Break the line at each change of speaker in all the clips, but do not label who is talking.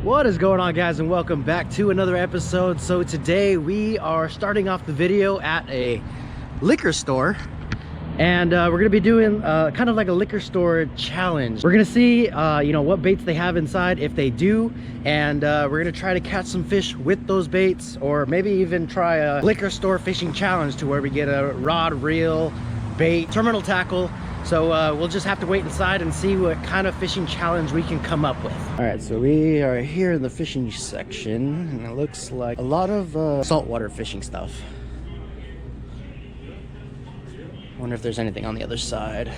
What is going on, guys, and welcome back to another episode. So today we are starting off the video at a liquor store, and we're gonna be doing kind of like a liquor store challenge. We're gonna see you know, what baits they have inside, if they do, and we're gonna try to catch some fish with those baits, or maybe even try a liquor store fishing challenge to where we get a rod, reel, bait, terminal tackle. So we'll just have to wait inside and see what kind of fishing challenge we can come up with. All right, so we are here in the fishing section, and it looks like a lot of saltwater fishing stuff. Wonder if there's anything on the other side.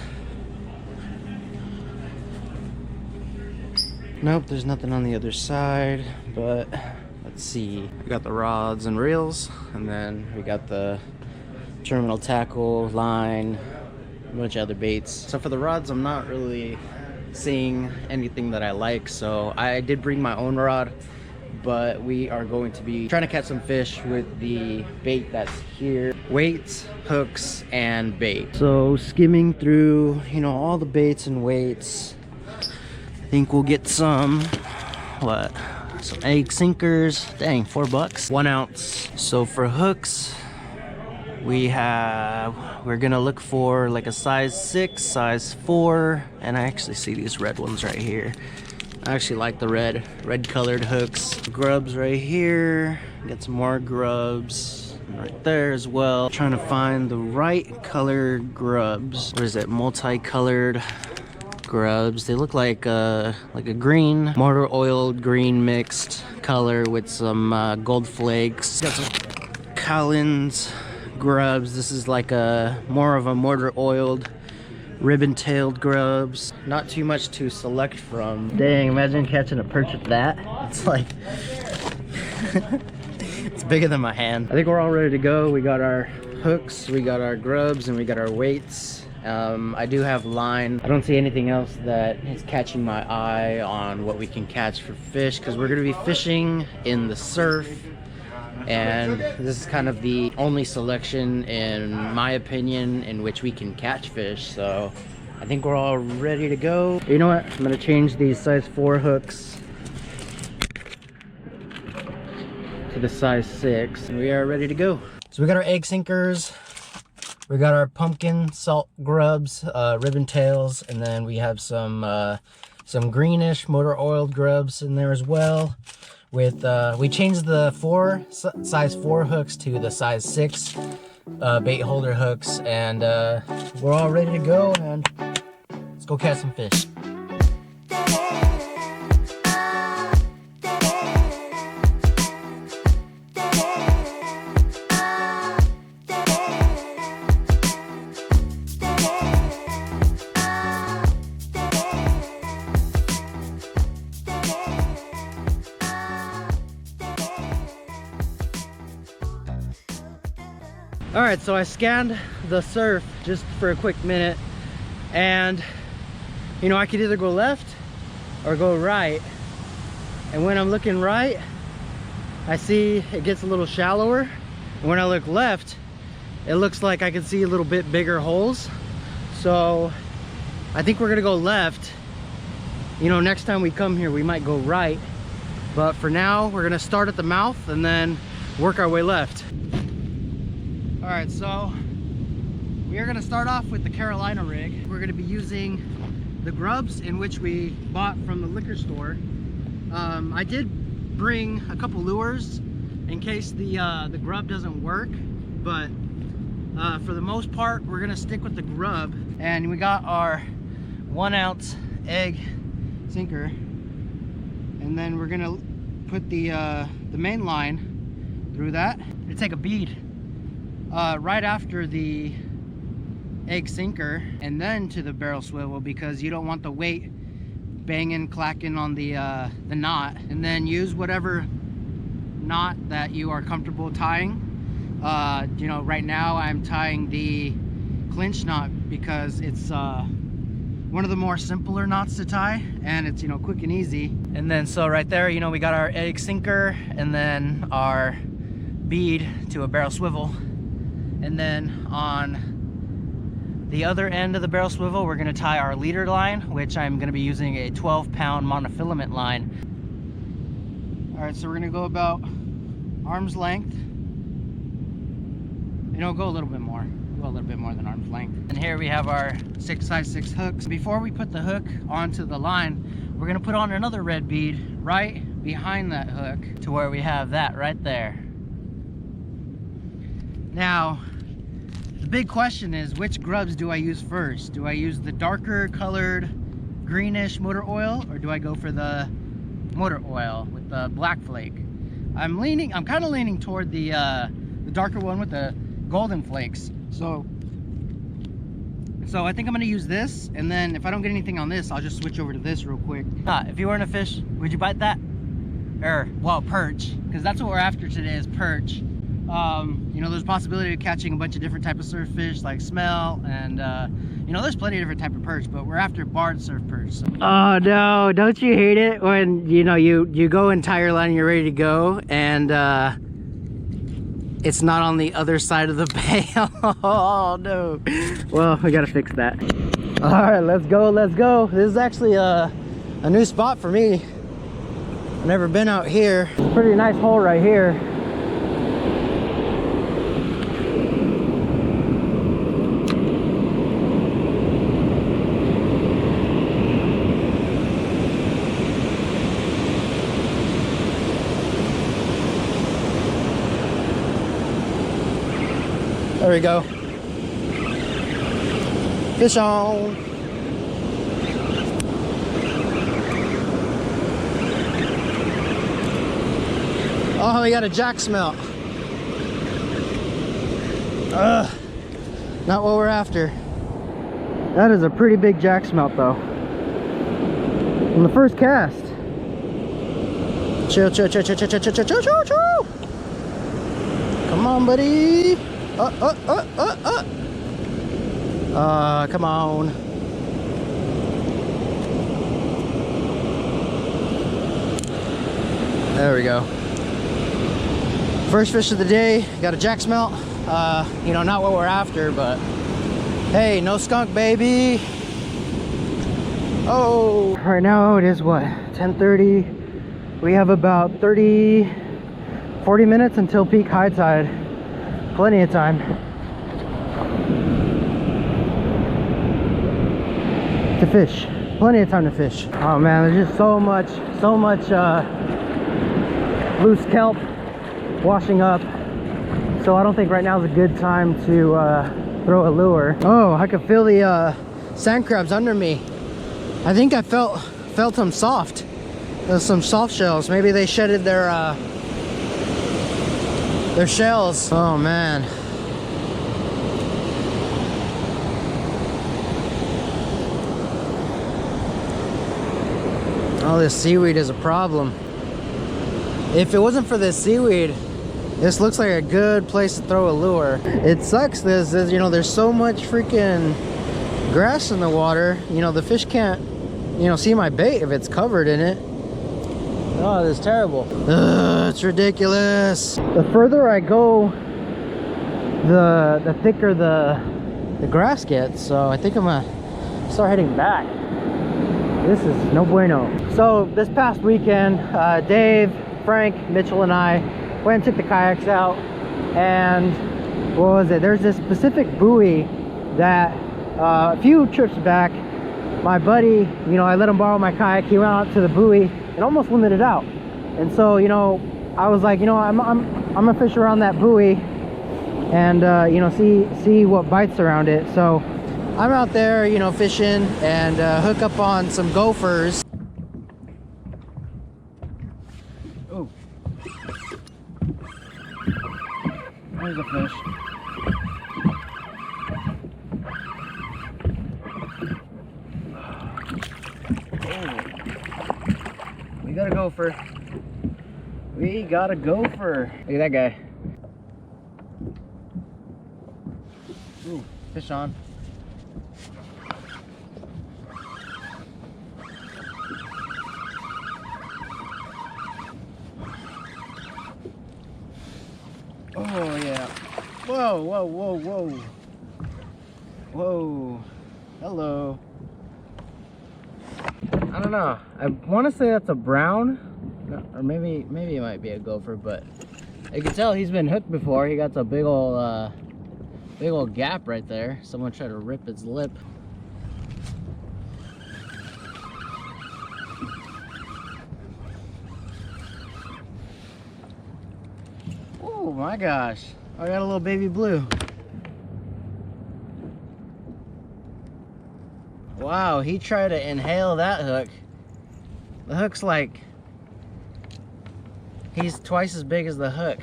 Nope, there's nothing on the other side, but let's see. We got the rods and reels, and then we got the terminal tackle, line, a bunch of other baits. So for the rods, I'm not really seeing anything that I like, so I did bring my own rod, but we are going to be trying to catch some fish with the bait that's here. Weights, hooks, and bait. So skimming through, you know, all the baits and weights, I think we'll get some, what, some egg sinkers. Dang, $4, 1 ounce. So for hooks, we're gonna look for like a size 6, size 4, and I actually see these red ones right here. I actually like the red colored hooks. Grubs right here. Got some more grubs right there as well. Trying to find the right colored grubs. What is it? Multicolored grubs. They look like a green, motor oiled green mixed color with some gold flakes. Got some Collins grubs. This is like more of a motor oiled ribbon-tailed grubs. Not too much to select from. Dang, imagine catching a perch with that. It's like it's bigger than my hand. I think we're all ready to go. We got our hooks, we got our grubs, and we got our weights. I do have line. I don't see anything else that is catching my eye on what we can catch for fish, because we're going to be fishing in the surf, and this is kind of the only selection, in my opinion, in which we can catch fish. So I think we're all ready to go. You know what? I'm going to change these size 4 hooks to the size 6, and we are ready to go. So we got our egg sinkers, we got our pumpkin salt grubs, ribbon tails, and then we have some greenish motor oiled grubs in there as well. With we changed the size 4 hooks to the size 6 bait holder hooks, and we're all ready to go, and let's go catch some fish. All right, so I scanned the surf just for a quick minute, and you know, I could either go left or go right. And when I'm looking right, I see it gets a little shallower, and when I look left, it looks like I can see a little bit bigger holes. So I think we're gonna go left. You know, next time we come here we might go right, but for now we're gonna start at the mouth and then work our way left. All right, so we are gonna start off with the Carolina rig. We're gonna be using the grubs, in which we bought from the liquor store. I did bring a couple lures in case the grub doesn't work, but for the most part, we're gonna stick with the grub. And we got our 1 ounce egg sinker, and then we're gonna put the main line through that. It's take a bead right after the egg sinker, and then to the barrel swivel, because you don't want the weight banging, clacking on the knot. And then use whatever knot that you are comfortable tying. You know, right now I'm tying the clinch knot because it's one of the more simpler knots to tie, and it's, you know, quick and easy. And then so right there, you know, we got our egg sinker and then our bead to a barrel swivel. And then on the other end of the barrel swivel, we're going to tie our leader line, which I'm going to be using a 12-pound monofilament line. All right, so we're gonna go about arm's length. You know, go a little bit more. Go a little bit more than arm's length. And here we have our size 6 hooks. Before we put the hook onto the line, we're gonna put on another red bead right behind that hook to where we have that right there. Now, the big question is, which grubs do I use first? Do I use the darker colored greenish motor oil, or do I go for the motor oil with the black flake? I'm kind of leaning toward the darker one with the golden flakes. So I think I'm gonna use this, and then if I don't get anything on this, I'll just switch over to this real quick. If you weren't a fish, would you bite that? Or, well, perch, because that's what we're after today, is perch. You know, there's a possibility of catching a bunch of different types of surf fish, like smell, and you know, there's plenty of different type of perch, but we're after barred surf perch. So. Oh no, don't you hate it when, you know, you go in tire line and you're ready to go, and it's not on the other side of the bail. Oh no. Well, we gotta fix that. All right, let's go, let's go. This is actually a new spot for me. I've never been out here. It's a pretty nice hole right here. There we go. Fish on. Oh, we got a jack smelt. Not what we're after. That is a pretty big jack smelt though. On the first cast. Chill, chill, chill, chill, chill, chill, chill, chill, chill, chill. Come on, buddy. Come on. There we go. First fish of the day, got a jack smelt. You know, not what we're after, but hey, no skunk, baby. Oh, right now it is what, 10:30. We have about 40 minutes until peak high tide. Plenty of time to fish. Plenty of time to fish. Oh man, there's just so much loose kelp washing up. So I don't think right now is a good time to throw a lure. Oh, I can feel the sand crabs under me. I think I felt them soft. There's some soft shells. Maybe they shedded their shells. Oh man. All this seaweed is a problem. If it wasn't for this seaweed, this looks like a good place to throw a lure. It sucks, this you know, there's so much freaking grass in the water. You know, the fish can't, you know, see my bait if it's covered in it. Oh, this is terrible. It's ridiculous. The further I go, the thicker the grass gets. So I think I'm gonna start heading back. This is no bueno. So this past weekend, Dave, Frank, Mitchell, and I went and took the kayaks out. And what was it? There's this specific buoy that a few trips back, my buddy, you know, I let him borrow my kayak. He went out to the buoy and almost limited out. And so, you know, I was like, you know, I'm gonna fish around that buoy and you know, see what bites around it. So I'm out there, you know, fishing and hook up on some gophers. Oh, there's a fish. We got a gopher. We got a gopher. Look at that guy. Ooh, fish on. Oh yeah. Whoa, whoa, whoa, whoa. Whoa. Hello. I don't know. I want to say that's a brown. or maybe it might be a gopher, but you can tell he's been hooked before. He got a big old gap right there. Someone tried to rip his lip. Oh my gosh, I got a little baby blue. Wow, he tried to inhale that hook. The hook's like, he's twice as big as the hook.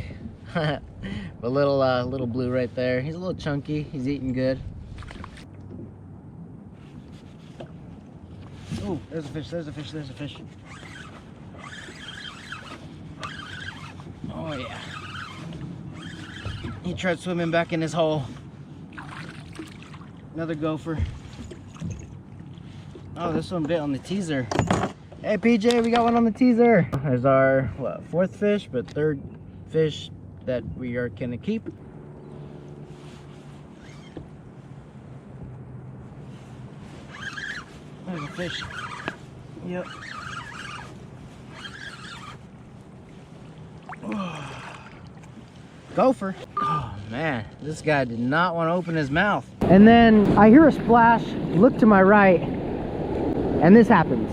But little blue right there. He's a little chunky. He's eating good. Oh, there's a fish, there's a fish, there's a fish. Oh yeah. He tried swimming back in his hole. Another gopher. Oh, this one bit on the teaser. Hey PJ, we got one on the teaser. There's our, what, fourth fish, but third fish that we are gonna keep. There's a fish. Yep. Gopher. Oh man, this guy did not want to open his mouth. And then I hear a splash, look to my right, and this happens.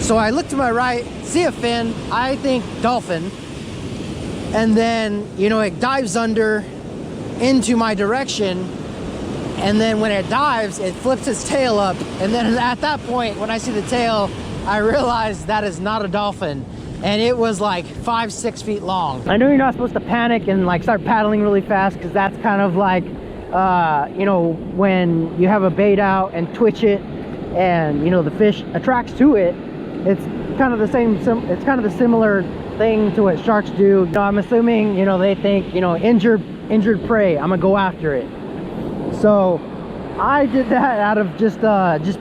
So I look to my right, see a fin, I think dolphin, and then, you know, it dives under into my direction, and then when it dives, it flips its tail up, and then at that point, when I see the tail, I realize that is not a dolphin, and it was like 5-6 feet long. I know you're not supposed to panic and like start paddling really fast, because that's kind of like, you know, when you have a bait out and twitch it, and you know, the fish attracts to it. It's kind of the same, it's kind of the similar thing to what sharks do. You know, I'm assuming, you know, they think, you know, injured prey, I'm gonna go after it. So I did that out of just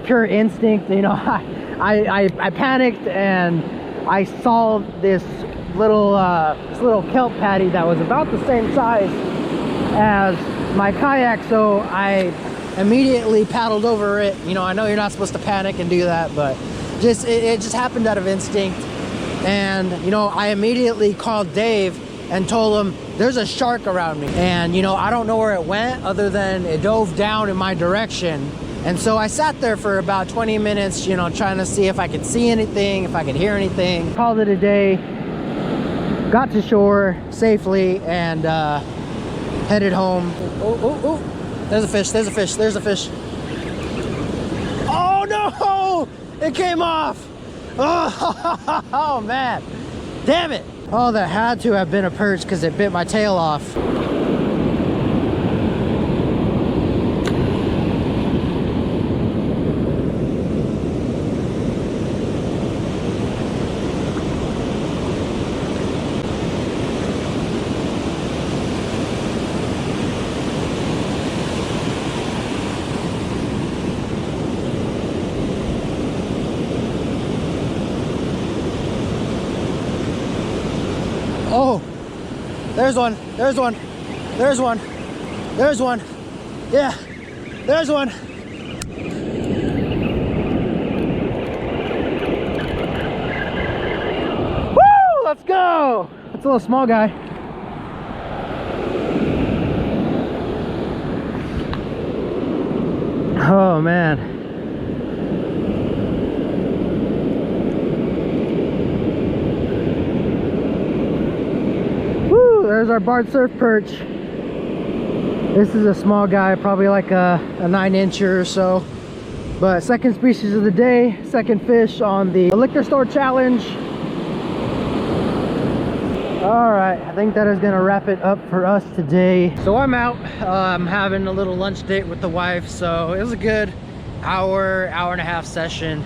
pure instinct. You know, I panicked and I saw this little kelp patty that was about the same size as my kayak, so I immediately paddled over it. You know, I know you're not supposed to panic and do that, but it just happened out of instinct. And you know, I immediately called Dave and told him there's a shark around me, and you know, I don't know where it went other than it dove down in my direction. And so I sat there for about 20 minutes, you know, trying to see if I could see anything, if I could hear anything. Called it a day, got to shore safely, and headed home. Oh, there's a fish, there's a fish, there's a fish. Oh no! It came off! Oh man, damn it! Oh, that had to have been a perch because it bit my tail off. Oh, there's one, there's one, there's one, there's one. Yeah, there's one. Woo, let's go. That's a little small guy. Oh man. There's our barred surf perch. This is a small guy, probably like a 9-incher or so. But second species of the day, second fish on the liquor store challenge. All right, I think that is gonna wrap it up for us today. So I'm out. I'm having a little lunch date with the wife, so it was a good hour and a half session.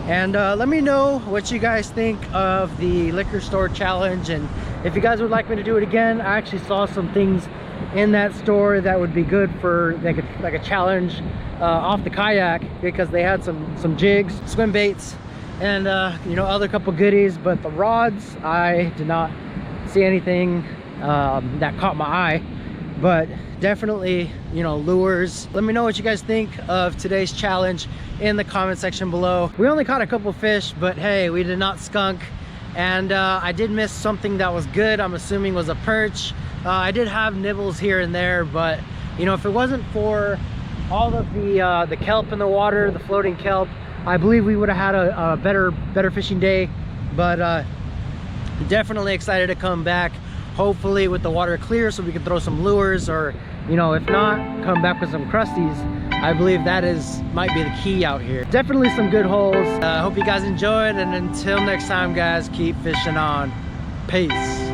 And let me know what you guys think of the liquor store challenge, and if you guys would like me to do it again. I actually saw some things in that store that would be good for like a challenge off the kayak, because they had some jigs, swim baits, and you know, other couple goodies. But the rods, I did not see anything that caught my eye, but definitely, you know, lures. Let me know what you guys think of today's challenge in the comment section below. We only caught a couple fish, but hey, we did not skunk. And I did miss something that was good. I'm assuming was a perch. I did have nibbles here and there, but you know, if it wasn't for all of the kelp in the water, the floating kelp, I believe we would have had a better fishing day. But definitely excited to come back, hopefully with the water clear, so we can throw some lures, or you know, if not, come back with some crusties. I believe that might be the key out here. Definitely some good holes. Hope you guys enjoyed, and until next time guys, keep fishing on. Peace.